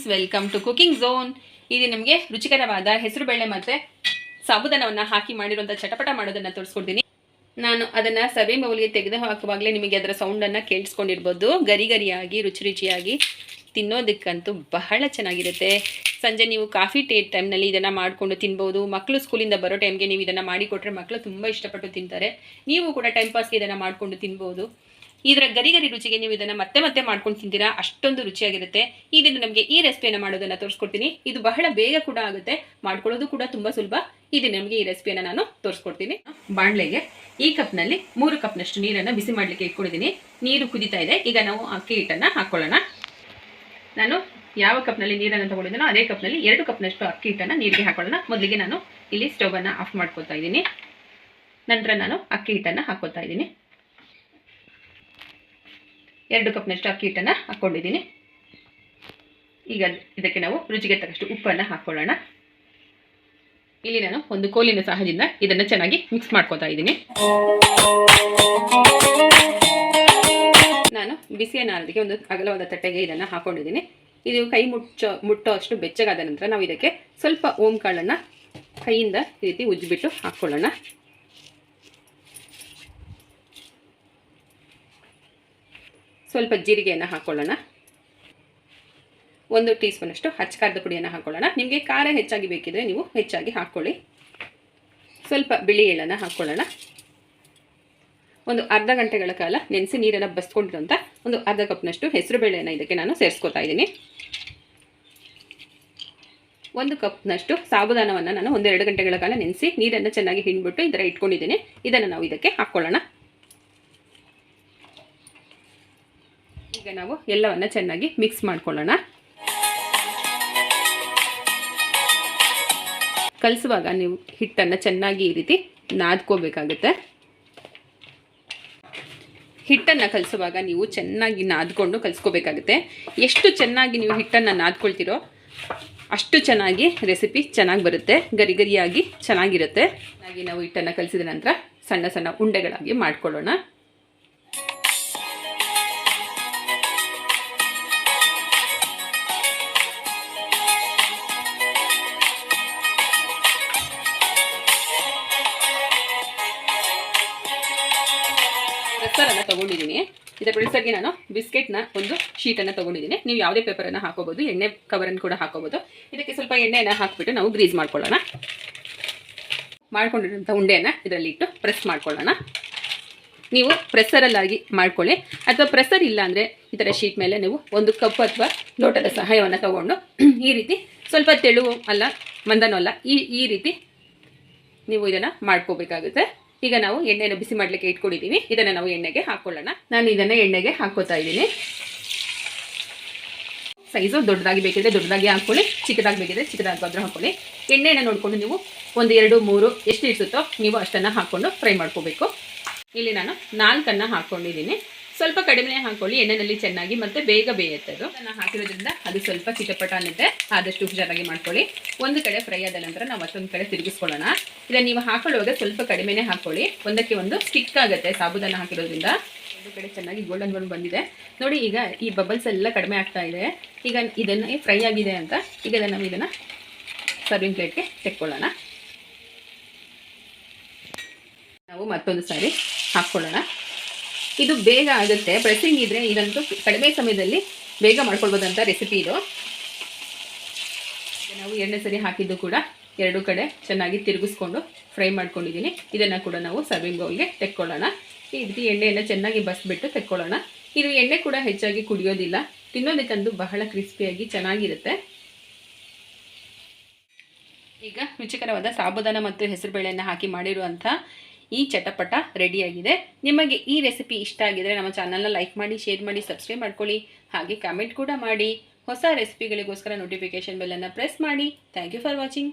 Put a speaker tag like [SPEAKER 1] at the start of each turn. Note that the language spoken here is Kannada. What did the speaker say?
[SPEAKER 1] Friends, welcome to cooking zone. ಇದು ನಿಮಗೆ ರುಚಿಕರವಾದ ಹೆಸರುಬೇಳೆ ಮತ್ತು ಸಾಬುದಾನವನ್ನು ಹಾಕಿ ಮಾಡಿರುವಂಥ ಚಟಪಟ ಮಾಡೋದನ್ನು ತೋರಿಸ್ಕೊಡ್ತೀನಿ. ನಾನು ಅದನ್ನು ಸರ್ವಿಂಗ್ ಬೌಲ್ಗೆ ತೆಗೆದು ಹಾಕುವಾಗಲೇ ನಿಮಗೆ ಅದರ ಸೌಂಡನ್ನು ಕೇಳಿಸ್ಕೊಂಡಿರ್ಬೋದು. ಗರಿ ಗರಿಯಾಗಿ ರುಚಿಯಾಗಿ ತಿನ್ನೋದಕ್ಕಂತೂ ಬಹಳ ಚೆನ್ನಾಗಿರುತ್ತೆ. ಸಂಜೆ ನೀವು ಕಾಫಿ ಟೈಮ್ನಲ್ಲಿ ಇದನ್ನು ಮಾಡಿಕೊಂಡು ತಿನ್ಬೋದು. ಮಕ್ಕಳು ಸ್ಕೂಲಿಂದ ಬರೋ ಟೈಮ್ಗೆ ನೀವು ಇದನ್ನು ಮಾಡಿಕೊಟ್ರೆ ಮಕ್ಕಳು ತುಂಬ ಇಷ್ಟಪಟ್ಟು ತಿಂತಾರೆ. ನೀವು ಕೂಡ ಟೈಮ್ ಪಾಸ್ಗೆ ಇದನ್ನು ಮಾಡಿಕೊಂಡು ತಿನ್ಬೋದು. ಇದರ ಗರಿ ರುಚಿಗೆ ನೀವು ಇದನ್ನು ಮತ್ತೆ ಮಾಡ್ಕೊಂಡು ತಿಂತೀರಾ, ಅಷ್ಟೊಂದು ರುಚಿಯಾಗಿರುತ್ತೆ. ಇದನ್ನು ನಮಗೆ ಈ ರೆಸಿಪಿಯನ್ನು ಮಾಡೋದನ್ನು ತೋರಿಸ್ಕೊಡ್ತೀನಿ. ಇದು ಬಹಳ ಬೇಗ ಕೂಡ ಆಗುತ್ತೆ, ಮಾಡ್ಕೊಳ್ಳೋದು ಕೂಡ ತುಂಬ ಸುಲಭ. ಇದು ನಮಗೆ ಈ ರೆಸಿಪಿಯನ್ನು ನಾನು ತೋರಿಸ್ಕೊಡ್ತೀನಿ. ಬಾಣಲೆಗೆ ಈ ಕಪ್ನಲ್ಲಿ 3 ಕಪ್ನಷ್ಟು ನೀರನ್ನು ಬಿಸಿ ಮಾಡಲಿಕ್ಕೆ ಇಟ್ಕೊಂಡಿದ್ದೀನಿ. ನೀರು ಕುದೀತಾ ಇದೆ. ಈಗ ನಾವು ಅಕ್ಕಿ ಹಿಟ್ಟನ್ನು ಹಾಕ್ಕೊಳ್ಳೋಣ. ನಾನು ಯಾವ ಕಪ್ನಲ್ಲಿ ನೀರನ್ನು ತಗೊಂಡಿದ್ದೀನೋ ಅದೇ ಕಪ್ನಲ್ಲಿ 2 ಕಪ್ನಷ್ಟು ಅಕ್ಕಿ ಹಿಟ್ಟನ್ನು ನೀರಿಗೆ ಹಾಕೊಳ್ಳೋಣ. ಮೊದಲಿಗೆ ನಾನು ಇಲ್ಲಿ ಸ್ಟೌವನ್ನು ಆಫ್ ಮಾಡ್ಕೊತಾ ಇದ್ದೀನಿ. ನಂತರ ನಾನು ಅಕ್ಕಿ ಹಿಟ್ಟನ್ನು ಹಾಕ್ಕೊತಾ ಇದ್ದೀನಿ. 2 ಕಪ್ನಷ್ಟು ಅಕ್ಕಿ ಹಿಟ್ಟನ್ನು ಹಾಕ್ಕೊಂಡಿದ್ದೀನಿ. ಈಗ ಇದಕ್ಕೆ ನಾವು ರುಚಿಗೆ ತಕ್ಕಷ್ಟು ಉಪ್ಪನ್ನು ಹಾಕ್ಕೊಳ್ಳೋಣ. ಇಲ್ಲಿ ನಾನು ಒಂದು ಕೋಲಿನ ಸಹಾಯದಿಂದ ಇದನ್ನು ಚೆನ್ನಾಗಿ ಮಿಕ್ಸ್ ಮಾಡ್ಕೊತಾ ಇದ್ದೀನಿ. ನಾನು ಬಿಸಿಯನ್ನಾರೋದಕ್ಕೆ ಒಂದು ಅಗಲವಾದ ತಟ್ಟೆಗೆ ಇದನ್ನು ಹಾಕ್ಕೊಂಡಿದ್ದೀನಿ. ಇದು ಕೈ ಮುಟ್ಟೋ ಅಷ್ಟು ಬೆಚ್ಚಗಾದ ನಂತರ ನಾವು ಇದಕ್ಕೆ ಸ್ವಲ್ಪ ಓಂ ಕಾಳನ್ನು ಕೈಯಿಂದ ಈ ರೀತಿ ಉಜ್ಜಿಬಿಟ್ಟು ಹಾಕ್ಕೊಳ್ಳೋಣ. ಸ್ವಲ್ಪ ಜೀರಿಗೆಯನ್ನು ಹಾಕ್ಕೊಳ್ಳೋಣ. 1 ಟೀ ಸ್ಪೂನಷ್ಟು ಹಚ್ಚ ಖಾರದ ಪುಡಿಯನ್ನು ಹಾಕ್ಕೊಳ್ಳೋಣ. ನಿಮಗೆ ಖಾರ ಹೆಚ್ಚಾಗಿ ಬೇಕಿದ್ರೆ ನೀವು ಹೆಚ್ಚಾಗಿ ಹಾಕ್ಕೊಳ್ಳಿ. ಸ್ವಲ್ಪ ಬಿಳಿ ಎಳ್ಳನ್ನು ಹಾಕ್ಕೊಳ್ಳೋಣ. ಒಂದು ಅರ್ಧ ಗಂಟೆಗಳ ಕಾಲ ನೆನೆಸಿ ನೀರನ್ನು ಬಸ್ಕೊಂಡಿರೋಂಥ ಒಂದು ಅರ್ಧ ಕಪ್ನಷ್ಟು ಹೆಸರುಬೇಳೆಯನ್ನು ಇದಕ್ಕೆ ನಾನು ಸೇರಿಸ್ಕೊತಾ ಇದ್ದೀನಿ. 1 ಕಪ್ನಷ್ಟು ಸಾಬುದಾನವನ್ನು ನಾನು 1-2 ಗಂಟೆಗಳ ಕಾಲ ನೆನೆಸಿ ನೀರನ್ನು ಚೆನ್ನಾಗಿ ಹಿಂಡ್ಬಿಟ್ಟು ಈ ಥರ ಇಟ್ಕೊಂಡಿದ್ದೀನಿ. ಇದನ್ನು ನಾವು ಇದಕ್ಕೆ ಹಾಕ್ಕೊಳ್ಳೋಣ. ಈಗ ನಾವು ಎಲ್ಲವನ್ನು ಚೆನ್ನಾಗಿ ಮಿಕ್ಸ್ ಮಾಡ್ಕೊಳ್ಳೋಣ. ಕಲಿಸುವಾಗ ನೀವು ಹಿಟ್ಟನ್ನು ಚೆನ್ನಾಗಿ ಈ ರೀತಿ ನಾದ್ಕೋಬೇಕಾಗುತ್ತೆ. ಹಿಟ್ಟನ್ನು ಕಲಿಸುವಾಗ ನೀವು ಚೆನ್ನಾಗಿ ನಾದ್ಕೊಂಡು ಕಲಿಸ್ಕೋಬೇಕಾಗುತ್ತೆ. ಎಷ್ಟು ಚೆನ್ನಾಗಿ ನೀವು ಹಿಟ್ಟನ್ನು ನಾದ್ಕೊಳ್ತೀರೋ ಅಷ್ಟು ಚೆನ್ನಾಗಿ ರೆಸಿಪಿ ಚೆನ್ನಾಗಿ ಬರುತ್ತೆ, ಗರಿಯಾಗಿ ಚೆನ್ನಾಗಿರುತ್ತೆ. ಹಾಗೆ ನಾವು ಹಿಟ್ಟನ್ನು ಕಲಿಸಿದ ನಂತರ ಸಣ್ಣ ಸಣ್ಣ ಉಂಡೆಗಳಾಗಿ ಮಾಡ್ಕೊಳ್ಳೋಣ. ಪ್ರೆಸ್ಸರನ್ನು ತೊಗೊಂಡಿದ್ದೀನಿ. ಇದರ ಪ್ರೆಸ್ಸರ್ಗೆ ನಾನು ಬಿಸ್ಕೆಟ್ನ ಒಂದು ಶೀಟನ್ನು ತೊಗೊಂಡಿದ್ದೀನಿ. ನೀವು ಯಾವುದೇ ಪೇಪರನ್ನು ಹಾಕೋಬೋದು, ಎಣ್ಣೆ ಕವರನ್ನು ಕೂಡ ಹಾಕೋಬೋದು. ಇದಕ್ಕೆ ಸ್ವಲ್ಪ ಎಣ್ಣೆಯನ್ನು ಹಾಕಿಬಿಟ್ಟು ನಾವು ಗ್ರೀಸ್ ಮಾಡ್ಕೊಳ್ಳೋಣ. ಮಾಡ್ಕೊಂಡಿರೋಂಥ ಉಂಡೆಯನ್ನು ಇದರಲ್ಲಿ ಇಟ್ಟು ಪ್ರೆಸ್ ಮಾಡ್ಕೊಳ್ಳೋಣ. ನೀವು ಪ್ರೆಸ್ಸರಲ್ಲಾಗಿ ಮಾಡ್ಕೊಳ್ಳಿ, ಅಥವಾ ಪ್ರೆಸ್ಸರ್ ಇಲ್ಲ ಅಂದರೆ ಈ ಥರ ಶೀಟ್ ಮೇಲೆ ನೀವು ಒಂದು ಕಪ್ ಅಥವಾ ಲೋಟದ ಸಹಾಯವನ್ನು ತೊಗೊಂಡು ಈ ರೀತಿ ಸ್ವಲ್ಪ ತೆಳುವು ಅಲ್ಲ ಮಂದನೂ ಅಲ್ಲ, ಈ ರೀತಿ ನೀವು ಇದನ್ನು ಮಾಡ್ಕೋಬೇಕಾಗುತ್ತೆ. ಈಗ ನಾವು ಎಣ್ಣೆಯನ್ನು ಬಿಸಿ ಮಾಡಲಿಕ್ಕೆ ಇಟ್ಕೊಂಡಿದ್ದೀವಿ. ಇದನ್ನು ನಾವು ಎಣ್ಣೆಗೆ ಹಾಕ್ಕೊಳ್ಳೋಣ. ನಾನು ಇದನ್ನು ಎಣ್ಣೆಗೆ ಹಾಕ್ಕೋತಾ ಇದ್ದೀನಿ. ಸೈಜು ದೊಡ್ಡದಾಗಿ ಬೇಕಿದ್ರೆ ದೊಡ್ಡದಾಗಿ ಹಾಕ್ಕೊಳ್ಳಿ, ಚಿಕ್ಕದಾಗಿ ಬೇಕಿದ್ರೆ ಚಿಕ್ಕದಾಗಿ ಹಾಕ್ಕೊಳ್ಳಿ. ಎಣ್ಣೆಯನ್ನು ನೋಡಿಕೊಂಡು ನೀವು 1, 2, 3 ಎಷ್ಟು ಇಡ್ಸುತ್ತೋ ನೀವು ಅಷ್ಟನ್ನು ಹಾಕ್ಕೊಂಡು ಫ್ರೈ ಮಾಡ್ಕೋಬೇಕು. ಇಲ್ಲಿ ನಾನು 4 ಹಾಕ್ಕೊಂಡಿದ್ದೀನಿ. ಸ್ವಲ್ಪ ಕಡಿಮೆ ಹಾಕ್ಕೊಳ್ಳಿ, ಎಣ್ಣೆಯಲ್ಲಿ ಚೆನ್ನಾಗಿ ಮತ್ತು ಬೇಗ ಬೇಯುತ್ತೆ. ಅದನ್ನು ಹಾಕಿರೋದ್ರಿಂದ ಅದು ಸ್ವಲ್ಪ ಚಿಟಪಟ ಅನ್ನುತ್ತೆ. ಆದಷ್ಟು ಹುಷಾರಾಗಿ ಮಾಡ್ಕೊಳ್ಳಿ. ಒಂದು ಕಡೆ ಫ್ರೈ ಆದ ನಂತರ ನಾವು ಮತ್ತೊಂದು ಕಡೆ ತಿರುಗಿಸ್ಕೊಳ್ಳೋಣ. ಇದನ್ನು ನೀವು ಹಾಕೊಳ್ಳುವಾಗ ಸ್ವಲ್ಪ ಕಡಿಮೆನೇ ಹಾಕ್ಕೊಳ್ಳಿ, ಒಂದಕ್ಕೆ ಒಂದು ಸ್ಟಿಕ್ ಆಗುತ್ತೆ ಸಾಬುದಾನ ಹಾಕಿರೋದ್ರಿಂದ. ಒಂದು ಕಡೆ ಚೆನ್ನಾಗಿ ಗೋಲ್ಡನ್ ಬ್ರೌನ್ ಬಂದಿದೆ ನೋಡಿ. ಈಗ ಈ ಬಬಲ್ಸ್ ಎಲ್ಲ ಕಡಿಮೆ ಆಗ್ತಾ ಇದೆ. ಈಗ ಇದನ್ನು ಫ್ರೈ ಆಗಿದೆ ಅಂತ ಈಗ ನಾವು ಇದನ್ನು ಸರ್ವಿಂಗ್ ಪ್ಲೇಟ್ಗೆ ತೆಕ್ಕೊಳ್ಳೋಣ. ನಾವು ಮತ್ತೊಂದು ಸಾರಿ ಹಾಕ್ಕೊಳ್ಳೋಣ. ಇದು ಬೇಗ ಆಗುತ್ತೆ, ಪ್ರೆಸ್ಸಿಂಗ್ ಇದ್ದರೆ ಇದಂತೂ ಕಡಿಮೆ ಸಮಯದಲ್ಲಿ ಬೇಗ ಮಾಡ್ಕೊಳ್ಬೋದಂಥ ರೆಸಿಪಿ ಇದು. ನಾವು ಎಣ್ಣೆ ಸರಿ ಹಾಕಿದ್ದು ಕೂಡ 2 ಕಡೆ ಚೆನ್ನಾಗಿ ತಿರುಗಿಸ್ಕೊಂಡು ಫ್ರೈ ಮಾಡ್ಕೊಂಡಿದ್ದೀನಿ. ಇದನ್ನು ಕೂಡ ನಾವು ಸರ್ವಿಂಗ್ ಬೌಲ್ಗೆ ತೆಕ್ಕೊಳ್ಳೋಣ. ಈ ರೀತಿ ಎಣ್ಣೆಯನ್ನು ಚೆನ್ನಾಗಿ ಬಸ್ಬಿಟ್ಟು ತೆಕ್ಕೊಳ್ಳೋಣ. ಇದು ಎಣ್ಣೆ ಕೂಡ ಹೆಚ್ಚಾಗಿ ಕುಡಿಯೋದಿಲ್ಲ, ತಿನ್ನೋದಕ್ಕಂತೂ ಬಹಳ ಕ್ರಿಸ್ಪಿಯಾಗಿ ಚೆನ್ನಾಗಿರುತ್ತೆ. ಈಗ ರುಚಿಕರವಾದ ಸಾಬುದಾನ ಮತ್ತು ಹೆಸರುಬೇಳೆಯನ್ನು ಹಾಕಿ ಮಾಡಿರುವಂಥ ಈ ಚಟಪಟ ರೆಡಿಯಾಗಿದೆ. ನಿಮಗೆ ಈ ರೆಸಿಪಿ ಇಷ್ಟ ಆಗಿದರೆ ನಮ್ಮ ಚಾನಲ್ನ ಲೈಕ್ ಮಾಡಿ, ಶೇರ್ ಮಾಡಿ, ಸಬ್ಸ್ಕ್ರೈಬ್ ಮಾಡ್ಕೊಳ್ಳಿ. ಹಾಗೆ ಕಾಮೆಂಟ್ ಕೂಡ ಮಾಡಿ. ಹೊಸ ರೆಸಿಪಿಗಳಿಗೋಸ್ಕರ ನೋಟಿಫಿಕೇಷನ್ ಬೆಲ್ಲನ್ನು ಪ್ರೆಸ್ ಮಾಡಿ. Thank you for watching.